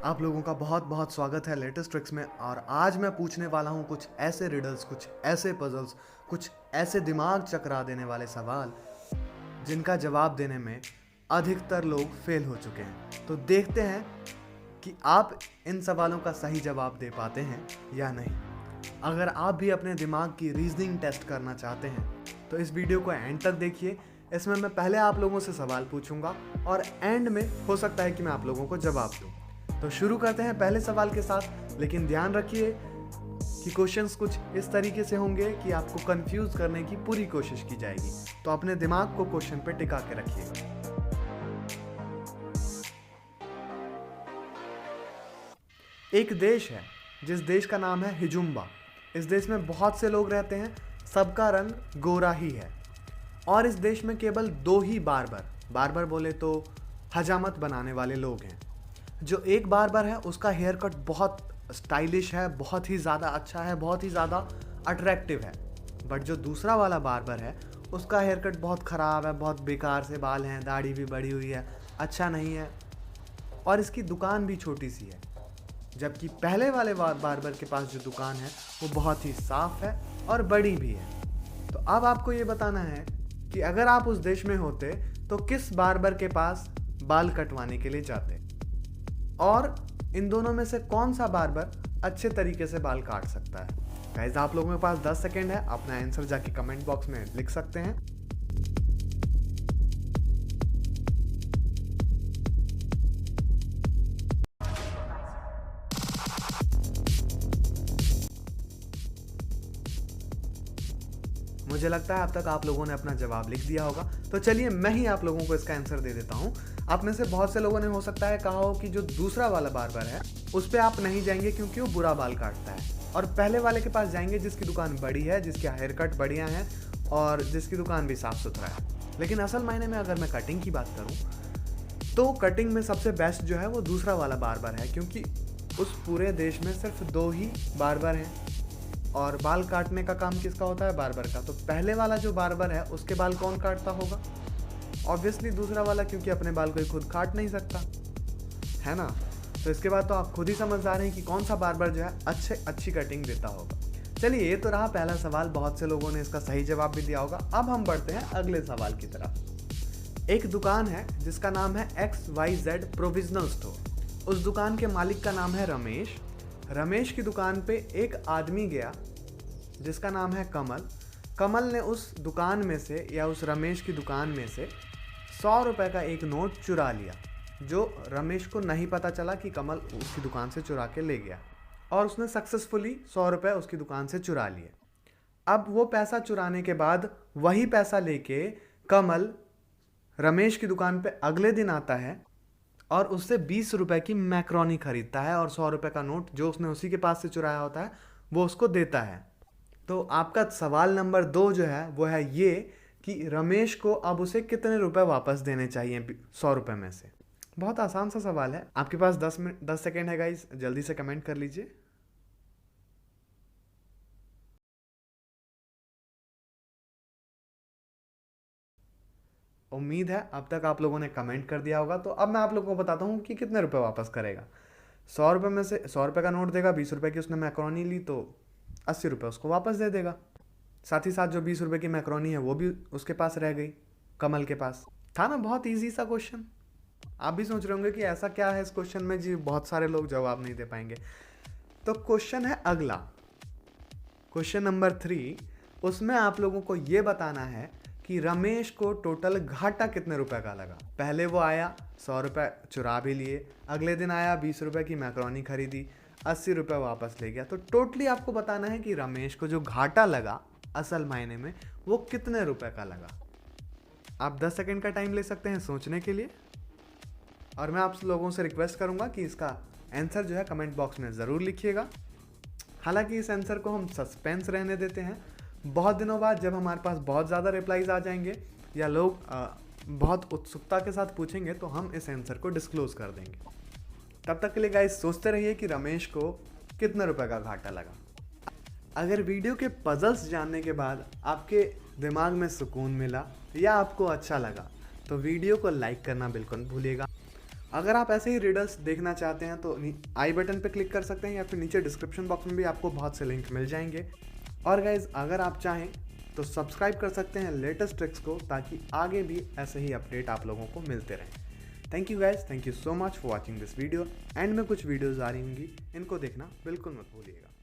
आप लोगों का बहुत बहुत स्वागत है लेटेस्ट ट्रिक्स में। और आज मैं पूछने वाला हूँ कुछ ऐसे रिडल्स, कुछ ऐसे पजल्स, कुछ ऐसे दिमाग चकरा देने वाले सवाल जिनका जवाब देने में अधिकतर लोग फेल हो चुके हैं। तो देखते हैं कि आप इन सवालों का सही जवाब दे पाते हैं या नहीं। अगर आप भी अपने दिमाग की रीजनिंग टेस्ट करना चाहते हैं तो इस वीडियो को एंड तक देखिए। इसमें मैं पहले आप लोगों से सवाल पूछूंगा और एंड में हो सकता है कि मैं आप लोगों को जवाब दूं। तो शुरू करते हैं पहले सवाल के साथ, लेकिन ध्यान रखिए कि क्वेश्चंस कुछ इस तरीके से होंगे कि आपको कंफ्यूज करने की पूरी कोशिश की जाएगी। तो अपने दिमाग को क्वेश्चन पे टिका के रखिए। एक देश है जिस देश का नाम है हिजुम्बा। इस देश में बहुत से लोग रहते हैं, सबका रंग गोरा ही है। और इस देश में केवल दो ही बार्बर बोले तो हजामत बनाने वाले लोग हैं। जो एक बार्बर है उसका हेयर कट बहुत स्टाइलिश है, बहुत ही ज़्यादा अच्छा है, बहुत ही ज़्यादा अट्रैक्टिव है। बट जो दूसरा वाला बार्बर है उसका हेयर कट बहुत ख़राब है, बहुत बेकार से बाल हैं, दाढ़ी भी बढ़ी हुई है, अच्छा नहीं है और इसकी दुकान भी छोटी सी है। जबकि पहले वाले बार्बर के पास जो दुकान है वो बहुत ही साफ है और बड़ी भी है। तो अब आपको ये बताना है कि अगर आप उस देश में होते तो किस बार्बर के पास बाल कटवाने के लिए जाते और इन दोनों में से कौन सा बार्बर अच्छे तरीके से बाल काट सकता है। गाइस, आप लोगों के पास 10 सेकेंड है, अपना आंसर जाके कमेंट बॉक्स में लिख सकते हैं। मुझे लगता है अब तक आप लोगों ने अपना जवाब लिख दिया होगा। तो चलिए मैं ही आप लोगों को इसका आंसर दे देता हूँ। आप में से बहुत से लोगों ने हो सकता है कहा हो कि जो दूसरा वाला बार्बर है उस पर आप नहीं जाएंगे क्योंकि वो बुरा बाल काटता है, और पहले वाले के पास जाएंगे जिसकी दुकान बड़ी है, जिसके हेयर कट बढ़िया है और जिसकी दुकान भी साफ सुथरा है। लेकिन असल मायने में अगर मैं कटिंग की बात करूँ तो कटिंग में सबसे बेस्ट जो है वो दूसरा वाला बार्बर है, क्योंकि उस पूरे देश में सिर्फ दो ही बार्बर हैं और बाल काटने का काम किसका होता है? बार्बर का। तो पहले वाला जो बार्बर है उसके बाल कौन काटता होगा? ऑब्वियसली दूसरा वाला, क्योंकि अपने बाल कोई खुद काट नहीं सकता है ना। तो इसके बाद तो आप खुद ही समझदार हैं कि कौन सा बार्बर जो है अच्छी कटिंग देता होगा। चलिए, ये तो रहा पहला सवाल, बहुत से लोगों ने इसका सही जवाब भी दिया होगा। अब हम बढ़ते हैं अगले सवाल की तरफ। एक दुकान है जिसका नाम है XYZ प्रोविजनल स्टोर। उस दुकान के मालिक का नाम है रमेश। रमेश की दुकान पे एक आदमी गया जिसका नाम है कमल। कमल ने उस दुकान में से या उस रमेश की दुकान में से 100 रुपये का एक नोट चुरा लिया, जो रमेश को नहीं पता चला कि कमल उसकी दुकान से चुरा के ले गया, और उसने सक्सेसफुली 100 रुपये उसकी दुकान से चुरा लिए। अब वो पैसा चुराने के बाद वही पैसा लेके कमल रमेश की दुकान पे अगले दिन आता है और उससे 20 रुपये की मैक्रोनी खरीदता है और 100 रुपये का नोट जो उसने उसी के पास से चुराया होता है वो उसको देता है। तो आपका सवाल नंबर 2 जो है वो है ये कि रमेश को अब उसे कितने रुपए वापस देने चाहिए 100 रुपये में से। बहुत आसान सा सवाल है। आपके पास 10 सेकेंड है गाइस, जल्दी से कमेंट कर लीजिए। उम्मीद है अब तक आप लोगों ने कमेंट कर दिया होगा। तो अब मैं आप लोगों को बताता हूँ कि कितने रुपए वापस करेगा। 100 रुपये में से 100 रुपये का नोट देगा, 20 रुपये की उसने मैक्रोनी ली तो 80 रुपये उसको वापस दे देगा। साथ ही साथ जो 20 रुपये की मैक्रोनी है वो भी उसके पास रह गई, कमल के पास। था ना बहुत ईजी सा क्वेश्चन। आप भी सोच रहे होंगे कि ऐसा क्या है इस क्वेश्चन में जी बहुत सारे लोग जवाब नहीं दे पाएंगे। तो क्वेश्चन है अगला, क्वेश्चन नंबर 3। उसमें आप लोगों को ये बताना है कि रमेश को टोटल घाटा कितने रुपए का लगा। पहले वो आया, 100 रुपये चुरा भी लिए, अगले दिन आया, 20 रुपये की मैक्रोनी खरीदी, 80 रुपये वापस ले गया। तो टोटली आपको बताना है कि रमेश को जो घाटा लगा असल मायने में वो कितने रुपए का लगा। आप 10 सेकंड का टाइम ले सकते हैं सोचने के लिए, और मैं आप लोगों से रिक्वेस्ट करूंगा कि इसका आंसर जो है कमेंट बॉक्स में ज़रूर लिखिएगा। हालांकि इस आंसर को हम सस्पेंस रहने देते हैं। बहुत दिनों बाद जब हमारे पास बहुत ज़्यादा रिप्लाईज आ जाएंगे या लोग बहुत उत्सुकता के साथ पूछेंगे तो हम इस आंसर को डिस्क्लोज कर देंगे। तब तक के लिए गाइस सोचते रहिए कि रमेश को कितने रुपए का घाटा लगा। अगर वीडियो के पजल्स जानने के बाद आपके दिमाग में सुकून मिला या आपको अच्छा लगा तो वीडियो को लाइक करना बिल्कुल भूलिएगा। अगर आप ऐसे ही रिडल्स देखना चाहते हैं तो आई बटन पे क्लिक कर सकते हैं या फिर नीचे डिस्क्रिप्शन बॉक्स में भी आपको बहुत से लिंक मिल जाएंगे। और गाइज अगर आप चाहें तो सब्सक्राइब कर सकते हैं लेटेस्ट ट्रिक्स को, ताकि आगे भी ऐसे ही अपडेट आप लोगों को मिलते रहें। Thank you guys, thank you so much for watching this video. And में कुछ वीडियोज़ आ रही होंगी, इनको देखना बिल्कुल मत भूलिएगा।